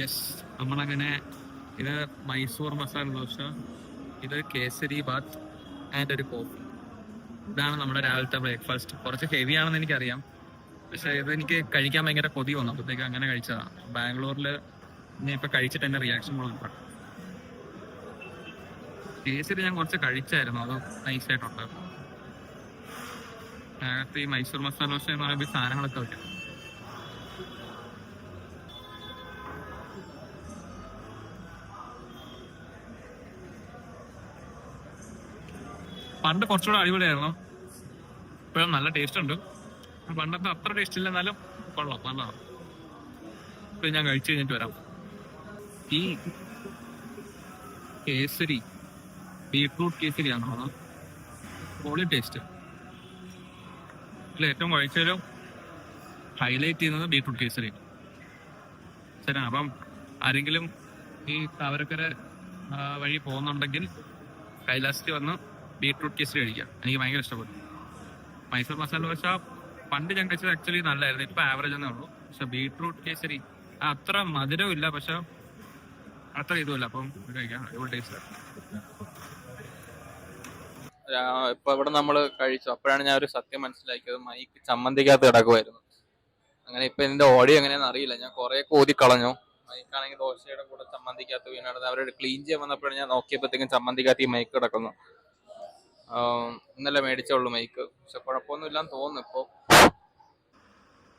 Yes, നമ്മളങ്ങനെ ഇത് മൈസൂർ മസാല ദോശ, ഇത് കേസരി ബാത്ത് ആൻഡ് ഒരു കോഫി. ഇതാണ് നമ്മുടെ രാവിലത്തെ ബ്രേക്ക്ഫാസ്റ്റ്. കുറച്ച് ഹെവി ആണെന്ന് എനിക്കറിയാം, പക്ഷെ ഇത് എനിക്ക് കഴിക്കാൻ ഭയങ്കര കൊതി വന്നു, അപ്പോഴത്തേക്ക് അങ്ങനെ കഴിച്ചതാണ്. ബാംഗ്ലൂരിൽ ഞാൻ ഇപ്പൊ കഴിച്ചിട്ട് എന്റെ റിയാക്ഷൻ നോക്കാം. കേസരി ഞാൻ കുറച്ച് കഴിച്ചായിരുന്നു, അത് നൈസായിട്ടുണ്ട്. അതിനകത്ത് ഈ മൈസൂർ മസാല ദോശ എന്ന് പറയുമ്പോൾ സാധനങ്ങളൊക്കെ വയ്ക്കും. പണ്ട് കുറച്ചുകൂടെ അടിപൊളിയായിരുന്നു, ഇപ്പോഴും നല്ല ടേസ്റ്റ് ഉണ്ട്. പണ്ടത്തെ അത്ര ടേസ്റ്റ് ഇല്ല, എന്നാലും കൊള്ളാം, നല്ലതാണ്. ഇപ്പൊ ഞാൻ കഴിച്ചു കഴിഞ്ഞിട്ട് വരാം. ഈ കേസരി ബീട്രൂട്ട് കേസരിയാണോ അതോ പൊളി ടേസ്റ്റ്. ഇതിൽ ഏറ്റവും കഴിച്ചാലും ഹൈലൈറ്റ് ചെയ്യുന്നത് ബീട്രൂട്ട് കേസരി. ശരി, അപ്പം ആരെങ്കിലും ഈ താവരക്കര വഴി പോകുന്നുണ്ടെങ്കിൽ കൈലാസത്തിൽ വന്ന് ബീട്രൂട്ട് കേസരി കഴിക്കാം. എനിക്ക് ഭയങ്കര ഇഷ്ടപ്പെട്ടു. മൈസൂർ മസാല ദോശ പണ്ട് ഞാൻ കഴിച്ചത് ആക്ച്വലി നല്ലായിരുന്നു, ഇപ്പൊ ആവറേജ് എന്നേ ഉള്ളൂ. പക്ഷെ ബീട്രൂട്ട് കേസരി അത്ര മധുരവും ഇല്ല, പക്ഷെ അത്ര ഇതുമില്ല. അപ്പം കഴിക്കാം, അടിപൊളി ടേസ്റ്റ്. ഇപ്പൊ ഇവിടെ നമ്മൾ കഴിച്ചു, അപ്പോഴാണ് ഞാൻ ഒരു സത്യം മനസ്സിലാക്കിയത്. മൈക്ക് ചമ്മന്തിക്കകത്ത് കിടക്കുമായിരുന്നു. അങ്ങനെ ഇപ്പൊ ഇതിന്റെ ഓഡിയോ എങ്ങനെയാണെന്ന് അറിയില്ല, ഞാൻ കുറെ കോതി കളഞ്ഞു. മൈക്കാണെങ്കിൽ ദോശയുടെ കൂടെ ചമ്മന്തിക്കകത്ത് വീണത് അവരോട് ക്ലീൻ ചെയ്യാൻ വന്നപ്പോഴാണ് ഞാൻ നോക്കിയപ്പോഴത്തേക്കും ചമ്മന്തിക്കകത്ത് ഈ മൈക്ക് കിടക്കുന്നു. ഇന്നലെ മേടിച്ചുള്ളൂ മൈക്ക്, പക്ഷെ കുഴപ്പമൊന്നും ഇല്ലാന്ന് തോന്നുന്നു ഇപ്പൊ.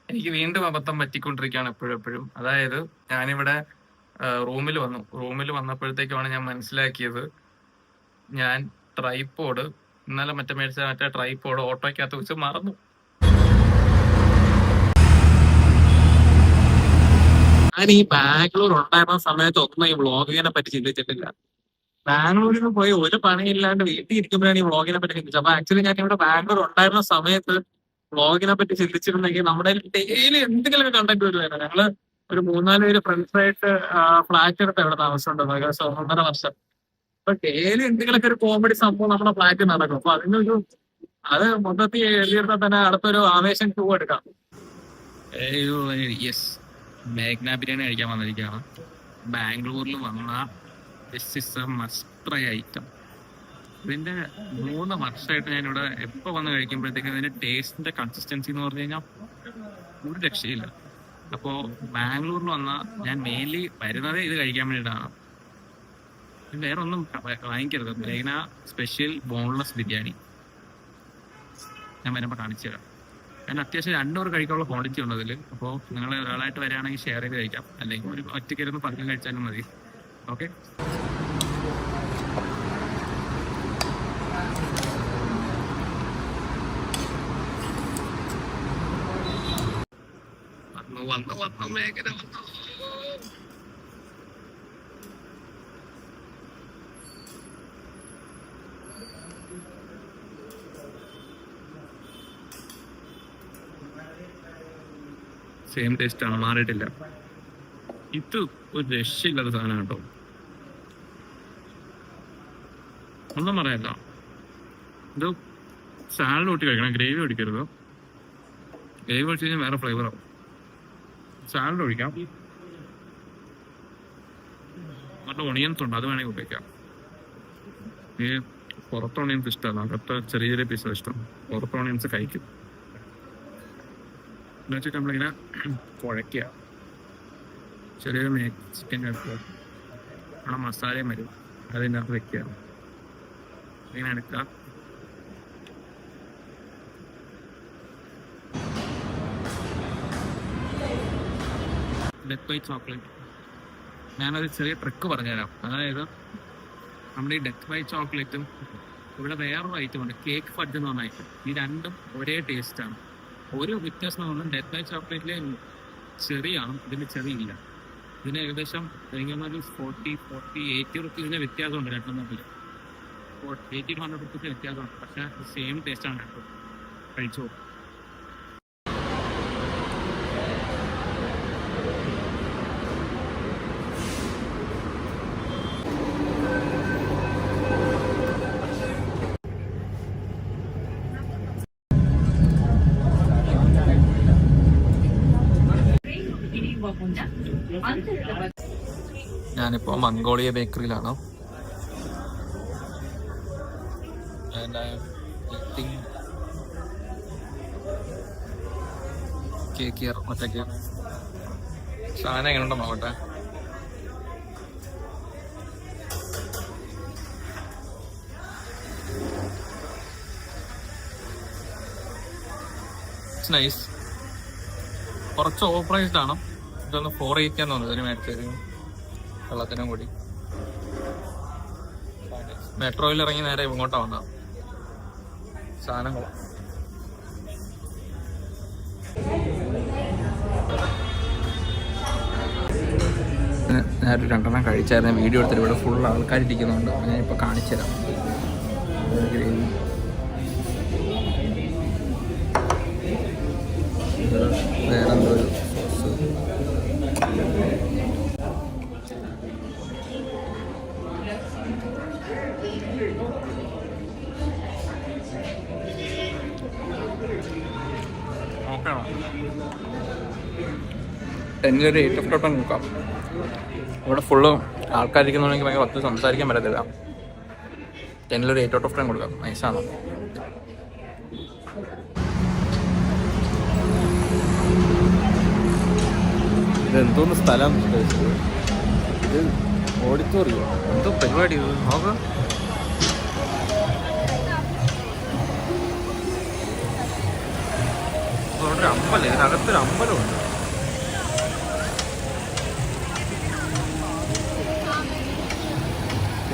എനിക്ക് വീണ്ടും അബദ്ധം പറ്റിക്കൊണ്ടിരിക്കുകയാണ് എപ്പോഴും. അതായത് ഞാനിവിടെ റൂമിൽ വന്നപ്പോഴത്തേക്കുമാണ് ഞാൻ മനസ്സിലാക്കിയത്, ഞാൻ ട്രൈപോഡ് ഇന്നലെ മറ്റേ ട്രൈപോഡ് ഓട്ടോയ്ക്കകത്ത് വെച്ച് മറന്നു. ഞാൻ ഈ ബാംഗ്ലൂർ ഉണ്ടായിരുന്ന സമയത്ത് ഒന്നും ഈ വ്ളോഗിങ്ങിനെ പറ്റി ചിന്തിച്ചിട്ടില്ല. ബാംഗ്ലൂരിൽ പോയി ഒരു പണിയില്ലാണ്ട് വീട്ടിൽ ഇരിക്കുമ്പോഴാണ് ഈ വ്ളോഗിനെ പറ്റി ചിന്തിച്ചത്. അപ്പൊ ആക്ച്വലി ഞാൻ ഇവിടെ ബാംഗ്ലൂർ ഉണ്ടായിരുന്ന സമയത്ത് വ്ളോഗിനെ പറ്റി ചിന്തിച്ചിട്ടുണ്ടെങ്കിൽ നമ്മുടെ ഡെയിലി എന്തെങ്കിലുമൊക്കെ കണ്ടന്റ് വരുമായിരുന്നു. ഞങ്ങള് ഒരു 3-4 പേര് ഫ്രണ്ട്സായിട്ട് ഫ്ലാറ്റ് എടുത്ത് ഇവിടെ താമസമുണ്ട്, ഏകദേശം 1.5 വർഷം. അപ്പൊ ഡെയിലി എന്തെങ്കിലുമൊക്കെ ഒരു കോമഡി സംഭവം നമ്മുടെ ഫ്ലാറ്റിൽ നടക്കും. അപ്പൊ അത് മൊത്തത്തിൽ എഴുതിയെടുത്താൽ തന്നെ അടുത്തൊരു ആവേശം 2 എടുക്കാം. യെസ്, മേഘ്ന ബിരിയാണി കഴിക്കാൻ വന്നിരിക്കുകയാണ്. ബാംഗ്ലൂരിൽ വന്ന this is A must try item. ഇതിന്റെ 3 വർഷമായിട്ട് ഞാനിവിടെ എപ്പോൾ വന്ന് കഴിക്കുമ്പോഴത്തേക്കും ഇതിന്റെ ടേസ്റ്റിന്റെ കൺസിസ്റ്റൻസി എന്ന് പറഞ്ഞു കഴിഞ്ഞാൽ ഒരു രക്ഷയില്ല. അപ്പോൾ ബാംഗ്ലൂരിൽ വന്നാൽ ഞാൻ മെയിൻലി വരുന്നതേ ഇത് കഴിക്കാൻ വേണ്ടിയിട്ടാണ്. വേറെ ഒന്നും വാങ്ങിക്കരുത്. മേഘ്ന സ്പെഷ്യൽ ബോൺലെസ് ബിരിയാണി ഞാൻ വരുമ്പോൾ കാണിച്ചു തരാം. ഞാൻ അത്യാവശ്യം 2 പേർ കഴിക്കാനുള്ള ക്വാളിറ്റി ഉണ്ട് അതിൽ. അപ്പോൾ നിങ്ങൾ ഒരാളായിട്ട് വരികയാണെങ്കിൽ ഷെയർ ചെയ്ത് കഴിക്കാം, അല്ലെങ്കിൽ ഒരു ഒറ്റയ്ക്കിരുന്ന് പലരും കഴിച്ചാലും മതി. ഓക്കെ, വന്നു മേഘന വന്നു. സെയിം ടേസ്റ്റ് ആണ്, മാറിയിട്ടില്ല. ഇത് ഒരു രക്ഷയില്ലാത്ത സാധനം കേട്ടോ, ഒന്നും പറയാല്ല. ഇത് സാലഡ് കൂട്ടി കഴിക്കണം, ഗ്രേവി ഒഴിക്കരുത്. ഗ്രേവി ഒഴിച്ച് കഴിഞ്ഞാൽ വേറെ ഫ്ലേവറാവും. സാലഡ് ഒഴിക്കാം, എന്നിട്ട് ഒണിയൻസ് ഉണ്ട്, അത് വേണമെങ്കിൽ ഉപയോഗിക്കാം. ഈ പുറത്ത് ഓണിയൻസ് ഇഷ്ടമല്ല, അകത്ത് ചെറിയ ചെറിയ പീസ് ഇഷ്ടം. പുറത്ത് ഓണിയൻസ് കഴിക്കും. എന്ന് വെച്ചിട്ട് നമ്മളിങ്ങനെ കുഴയ്ക്കുക, ചെറിയൊരു ചിക്കൻ എടുക്കുക, നമ്മുടെ മസാലയും വരും, അതിൻ്റെ അകത്ത് വെക്കുക, ഇങ്ങനെ എടുക്കുക. ഡെത്ത് ബൈ ചോക്ലേറ്റ്, ഞാനൊരു ചെറിയ ട്രിക്ക് പറഞ്ഞുതരാം. അതായത് നമ്മുടെ ഈ ഡെത്ത് ബൈ ചോക്ലേറ്റും ഇവിടെ വേറൊരു ഐറ്റം ഉണ്ട്, കേക്ക് ഫഡ്ജ് എന്ന് പറഞ്ഞ ഐറ്റം. ഈ രണ്ടും ഒരേ ടേസ്റ്റാണ്. ഒരു വ്യത്യാസം എന്ന് പറഞ്ഞാൽ ഡെത്ത് ബൈ ചോക്ലേറ്റിലെ ചെറിയാണ്, ഇതിന് ചെറിയില്ല. ഇതിന് ഏകദേശം 40-80 റുപ്പീസിന്റെ വ്യത്യാസമുണ്ട് രണ്ടും തമ്മിൽ. 80-100 റുപ്പീസ് വ്യത്യാസമുണ്ട്, പക്ഷെ സെയിം ടേസ്റ്റാണ് രണ്ടും. കഴിച്ചോ. ఇవ్వకుండా అంతర్గత ഞാനിപ്പോൾ മംഗോളിയ ബേക്കറിയിലാണ്. കേക്ക് ഒറ്റയ്ക്ക് സാധനം എങ്ങനെയുണ്ടോ നോക്കട്ടെ. നൈസ്. കുറച്ച് ഓവർ പ്രൈസ്ഡ് ആണ്. ഇതൊന്ന് 480 എന്ന് തോന്നുന്നു ഇതിന് മേടിച്ചത്, വെള്ളത്തിനും കൂടി. മെട്രോയിൽ ഇറങ്ങി നേരെ ഇങ്ങോട്ടാ വന്ന സാധനങ്ങൾ. ഞാനൊരു 2 എണ്ണം കഴിച്ചായിരുന്നു. വീഡിയോ എടുത്തിട്ട് ഇവിടെ ഫുൾ ആൾക്കാരിരിക്കുന്നുണ്ട്. ഞാനിപ്പോൾ കാണിച്ചു തരാം. ഗ്രേവി വേറെ എന്തോ ഒരു സോസ്. നോക്കണം 10 ഒരു 8 ഓഫ് 10 നോക്കാം. ഇവിടെ ഫുള്ള് ആൾക്കാരിക്കുന്നുണ്ടെങ്കിൽ ഭയങ്കര ഒത്തിരി സംസാരിക്കാൻ പറ്റത്തില്ല. 10 ഒരു 8 ഔട്ട് ഓഫ് 10 കൊടുക്കാം. നൈസാണ്. ഇതെന്തോന്ന് സ്ഥലം, ഇത് ഓഡിറ്റോറിയം, എന്തോ പരിപാടി ഇത് നോക്ക്. ഒരു അമ്പലം, ഇതിനകത്തൊരു അമ്പലമുണ്ട്.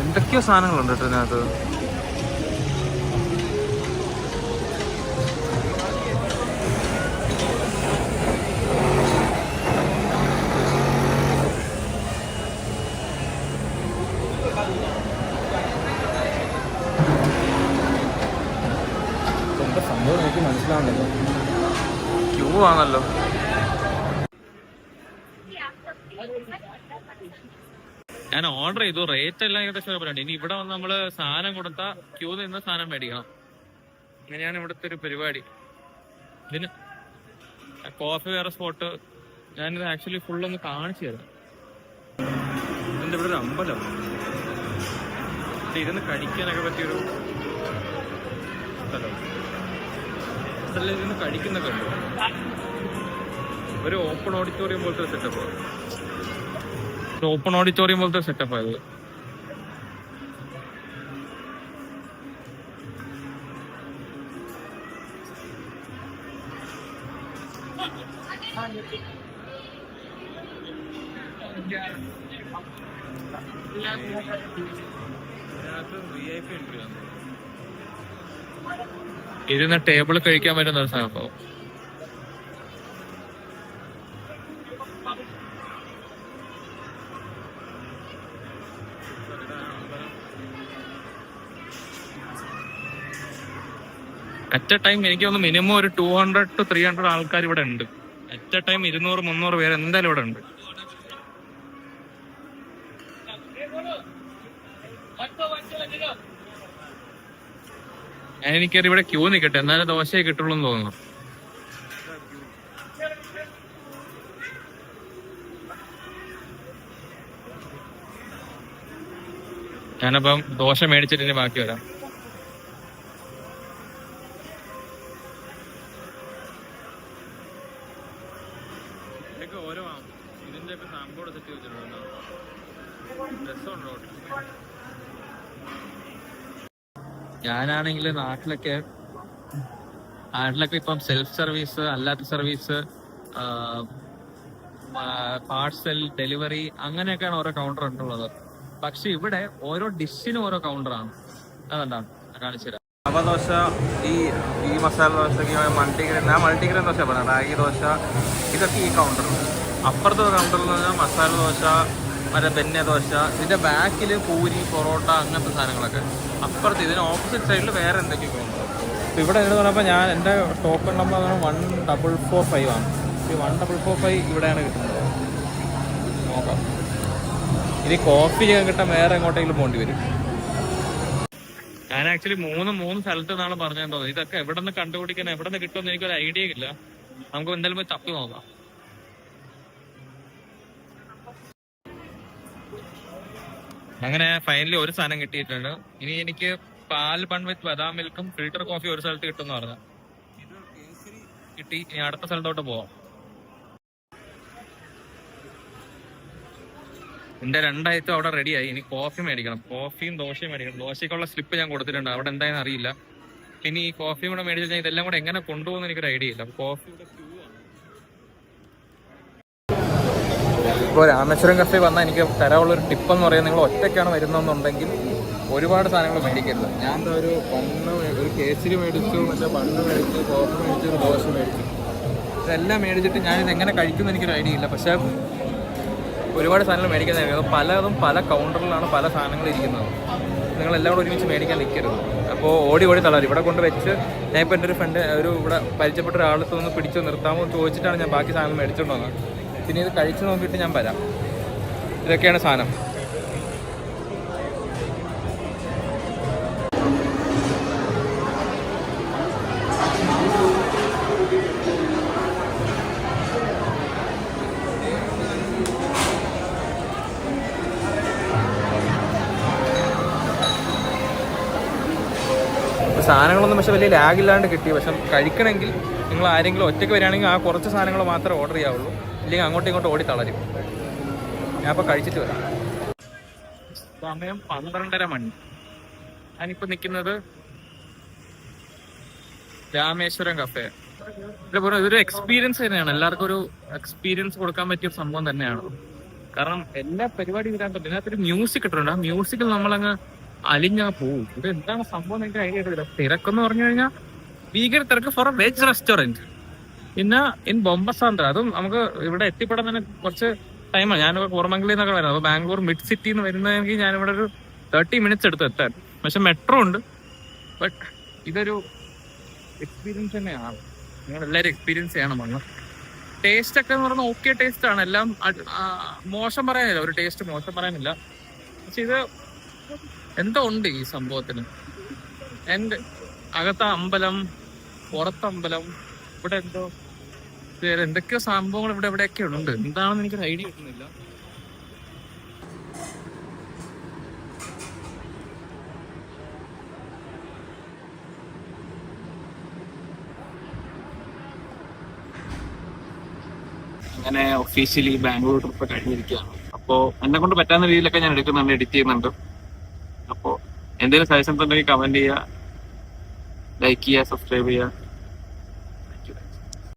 എന്തൊക്കെയോ സാധനങ്ങളുണ്ട് കേട്ടോ ഇതിനകത്ത്. എന്താ സംഭവം എനിക്ക് മനസ്സിലാവുന്നില്ല. ക്യൂ ആണല്ലോ. ഞാൻ ഓർഡർ ചെയ്തു, റേറ്റ് എല്ലാം ഏകദേശം പറഞ്ഞിട്ടുണ്ട്. ഇനി ഇവിടെ വന്ന് നമ്മള് സാധനം കൊടുത്താൽ ക്യൂ നിന്ന് സാധനം മേടിക്കണം. അങ്ങനെയാണ് ഇവിടുത്തെ ഒരു പരിപാടി. ഇതിന് കോഫി വേറെ സ്പോട്ട്. ഞാനിത് ആക്ച്വലി ഫുള്ളൊന്ന് കാണിച്ചു തരാം. ഇതിന്റെ ഇവിടെ ഒരു അമ്പലം, ഇരുന്ന് കഴിക്കാനൊക്കെ പറ്റിയൊരു സ്ഥലം. ഇതെല്ലാം ഇരുന്ന് കഴിക്കുന്നൊക്കെ ഉണ്ട്. ഒരു ഓപ്പൺ ഓഡിറ്റോറിയം പോലത്തെ സെറ്റപ്പ്. ഓപ്പൺ ഓഡിറ്റോറിയം പോലത്തെ സെറ്റപ്പ് ആയത്. ഇരുന്ന ടേബിൾ കഴിക്കാൻ പറ്റുന്ന ഒരു സംഭവം. അറ്റ് എ ടൈം എനിക്ക് തോന്നുന്നു മിനിമം ഒരു 200 to 300 ആൾക്കാർ ഇവിടെ ഉണ്ട്. അറ്റ് എ ടൈം 200-300 പേര് എന്തായാലും ഇവിടെ ഉണ്ട്. എനിക്കറിയാം ഇവിടെ ക്യൂ നിൽക്കട്ടെ, എന്നാലും ദോശയെ കിട്ടുള്ളൂ എന്ന് തോന്നുന്നു. ഞാനപ്പം ദോശ മേടിച്ചിട്ട് ഇനി ബാക്കി വരാം. ഓരോ ഇതിന്റെ ഒക്കെ സാമ്പോടെ സെറ്റ് വെച്ചിട്ടുണ്ടോ? രസമുണ്ടോ? ഞാനാണെങ്കിൽ നാട്ടിലൊക്കെ ഇപ്പം സെൽഫ് സർവീസ്, അല്ലാത്ത സർവീസ്, പാർസൽ ഡെലിവറി, അങ്ങനെയൊക്കെയാണ് ഓരോ കൗണ്ടർ ഉണ്ടുള്ളത്. പക്ഷെ ഇവിടെ ഓരോ ഡിഷിനും ഓരോ കൗണ്ടറാണ്. അതെന്താണ് കാണിച്ചു തരാം. റവ ദോശ, ഈ മസാല ദോശയ്ക്ക് മൾട്ടിഗ്രെയിൻ, മൾട്ടിഗ്രെയിൻ ദോശ പറഞ്ഞ റാഗി ദോശ, ഇതൊക്കെ ഈ കൗണ്ടറിൽ. അപ്പുറത്തെ കൗണ്ടറിൽ എന്ന് പറഞ്ഞാൽ മസാല ദോശ, മറ്റേ ബെന്നെ ദോശ, ഇതിന്റെ ബാക്കിൽ പൂരി, പൊറോട്ട, അങ്ങനത്തെ സാധനങ്ങളൊക്കെ. അപ്പുറത്ത് ഇതിന് ഓപ്പോസിറ്റ് സൈഡിൽ വേറെ എന്തൊക്കെയോ കൗണ്ടർ. ഇപ്പോൾ ഇവിടെ എന്ന് പറഞ്ഞപ്പോൾ ഞാൻ എൻ്റെ ടോക്കൺ നമ്പർ 1445 ആണ്. ഈ 1445 ഇവിടെയാണ് കിട്ടുന്നത്. നോക്കാം. ഇനി കോഫി ചെയ്യാൻ കിട്ടാൻ വേറെ എങ്ങോട്ടെങ്കിലും പോകേണ്ടി വരും. ഞാൻ ആക്ച്വലി മൂന്ന് സ്ഥലത്ത് നിന്നാണ് പറഞ്ഞതെന്ന് തോന്നുന്നത്. ഇതൊക്കെ എവിടെ നിന്ന് കണ്ടുപിടിക്കണം, എവിടെ നിന്ന് കിട്ടുമെന്ന് എനിക്കൊരു ഐഡിയ ഇല്ല. നമുക്ക് എന്തായാലും പോയി തപ്പി നോക്കാം. അങ്ങനെ ഫൈനലി ഒരു സാധനം കിട്ടിയിട്ടുണ്ട്. ഇനി എനിക്ക് പാൽ ബൺ വിത്ത് ബദാം മിൽക്കും ഫിൽറ്റർ കോഫി ഒരു സ്ഥലത്ത് കിട്ടുമെന്ന് പറഞ്ഞു. ഇത് കേസരി കിട്ടി. ഇനി അടുത്ത സ്ഥലത്തോട്ട് പോവാം. എന്റെ 2 ഐറ്റം അവിടെ റെഡിയായി. ഇനി കോഫി മേടിക്കണം. കോഫിയും ദോശയും മേടിക്കണം. ദോശയ്ക്കുള്ള സ്ലിപ്പ് ഞാൻ കൊടുത്തിട്ടുണ്ട്. അവിടെ എന്തായെന്ന് അറിയില്ല. പിന്നെ ഈ കോഫിയും കൂടെ മേടിച്ചു കഴിഞ്ഞാൽ ഇതെല്ലാം കൂടെ എങ്ങനെ കൊണ്ടുപോകുന്ന എനിക്കൊരു ഐഡിയ ഇല്ല. കോഫിയുടെ ക്യൂ ആണ്. ഇപ്പോൾ രാമേശ്വരം കഫേ വന്നാൽ എനിക്ക് തരാനുള്ളൊരു ടിപ്പെന്ന് പറയുന്നത്, നിങ്ങൾ ഒറ്റയ്ക്കാണ് വരുന്നതെന്നുണ്ടെങ്കിൽ ഒരുപാട് സാധനങ്ങൾ മേടിക്കരുത്. ഞാൻ എന്താ ഒരു കേസരി മേടിച്ചു, മറ്റേ ബണ്ണ് മേടിച്ചു, കോഫി മേടിച്ചു, ഒരു ദോശ മേടിച്ചു. ഇതെല്ലാം മേടിച്ചിട്ട് ഞാനിത് എങ്ങനെ കഴിക്കുമെന്ന് എനിക്കൊരു ഐഡിയ ഇല്ല. പക്ഷേ ഒരുപാട് സാധനങ്ങൾ മേടിക്കാൻ പലതും പല കൗണ്ടറിലാണ് പല സാധനങ്ങൾ ഇരിക്കുന്നത്. നിങ്ങളെല്ലാം കൂടെ ഒരുമിച്ച് മേടിക്കാൻ നിൽക്കരുത്. അപ്പോൾ ഓടി തളരും. ഇവിടെ കൊണ്ട് വെച്ച് ഞാൻ ഇപ്പോൾ എൻ്റെ ഒരു ഫ്രണ്ട് ഇവിടെ പരിചയപ്പെട്ട ഒരാളത്ത് ഒന്ന് പിടിച്ച് നിർത്താമോ എന്ന് ചോദിച്ചിട്ടാണ് ഞാൻ ബാക്കി സാധനം മേടിച്ചുകൊണ്ട് വന്നത്. പിന്നെ ഇത് കഴിച്ച് നോക്കിയിട്ട് ഞാൻ വരാം. ഇതൊക്കെയാണ് സാധനം. സാധനങ്ങളൊന്നും പക്ഷെ വലിയ ലാഗില്ലാണ്ട് കിട്ടി. പക്ഷെ കഴിക്കണമെങ്കിൽ നിങ്ങൾ ആരെങ്കിലും ഒറ്റയ്ക്ക് വരികയാണെങ്കിൽ ആ കുറച്ച് സാധനങ്ങൾ മാത്രമേ ഓർഡർ ചെയ്യാവുള്ളൂ. ഇല്ലെങ്കിൽ അങ്ങോട്ടും ഇങ്ങോട്ടും ഓടി തളരും. ഞാൻ അപ്പോൾ കഴിച്ചിട്ട് വരാം. സമയം 12:30 മണി. ഞാനിപ്പോൾ നിൽക്കുന്നത് രാമേശ്വരം കഫേ. ഇതൊരു എക്സ്പീരിയൻസ് തന്നെയാണ്. എല്ലാവർക്കും ഒരു എക്സ്പീരിയൻസ് കൊടുക്കാൻ പറ്റിയ സംഭവം തന്നെയാണ്. കാരണം എല്ലാ പരിപാടിയും വരാൻ പറ്റും. ഇതിനകത്തൊരു മ്യൂസിക് ഇട്ടിട്ടുണ്ട്. ആ മ്യൂസിക്കിൽ നമ്മളങ്ങ് അലിഞ്ഞാ പോവും. ഇത് എന്താണ് സംഭവം എനിക്ക് ഐഡിയ ഇല്ല. തിരക്കെന്ന് പറഞ്ഞു കഴിഞ്ഞാൽ ഭീകര തിരക്ക് ഫോർ എ വെജ് റെസ്റ്റോറൻറ്റ്. പിന്നെ ഇൻ ബൊമ്പസാന്ദ്ര. അതും നമുക്ക് ഇവിടെ എത്തിപ്പെടാൻ തന്നെ കുറച്ച് ടൈമാണ്. ഞാനിപ്പോൾ കോറമംഗലിൽ നിന്നൊക്കെ വരുന്നത്. അപ്പോൾ ബാംഗ്ലൂർ മിഡ് സിറ്റിയിൽ നിന്ന് വരുന്നതെങ്കിൽ ഞാനിവിടെ ഒരു 30 മിനിറ്റ്സ് എടുത്ത് എത്താൻ. പക്ഷെ മെട്രോ ഉണ്ട്. ബട്ട് ഇതൊരു എക്സ്പീരിയൻസ് തന്നെയാണ്. നിങ്ങളെല്ലാവരും എക്സ്പീരിയൻസ് ചെയ്യണം. വന്ന് ടേസ്റ്റ് ഒക്കെ എന്ന് പറഞ്ഞാൽ ഓക്കെ ടേസ്റ്റാണ്. എല്ലാം മോശം പറയാനില്ല. ഒരു ടേസ്റ്റ് മോശം പറയാനില്ല. പക്ഷെ ഇത് എന്തോ ഉണ്ട് ഈ സംഭവത്തിന്. എൻ്റെ അകത്ത അമ്പലം, പുറത്തമ്പലം, ഇവിടെ എന്തോ വേറെ എന്തൊക്കെയോ സംഭവങ്ങൾ എവിടെയൊക്കെ ഉണ്ട്. എന്താണെന്ന് എനിക്കൊരു ഐഡിയ കിട്ടുന്നില്ല. അങ്ങനെ ഒഫീഷ്യലി ബാംഗ്ലൂർ ട്രിപ്പ് കഴിഞ്ഞിരിക്കുകയാണ്. അപ്പോൾ എന്നെ കൊണ്ട് പറ്റാവുന്ന രീതിയിലൊക്കെ ഞാൻ എടുക്കുന്നുണ്ട്, എഡിറ്റ് ചെയ്യുന്നുണ്ട്. അപ്പോൾ എന്തെങ്കിലും സജഷൻസ് ഉണ്ടെങ്കിൽ കമന്റ് ചെയ്യുക, ലൈക്ക് ചെയ്യുക, സബ്സ്ക്രൈബ് ചെയ്യുക.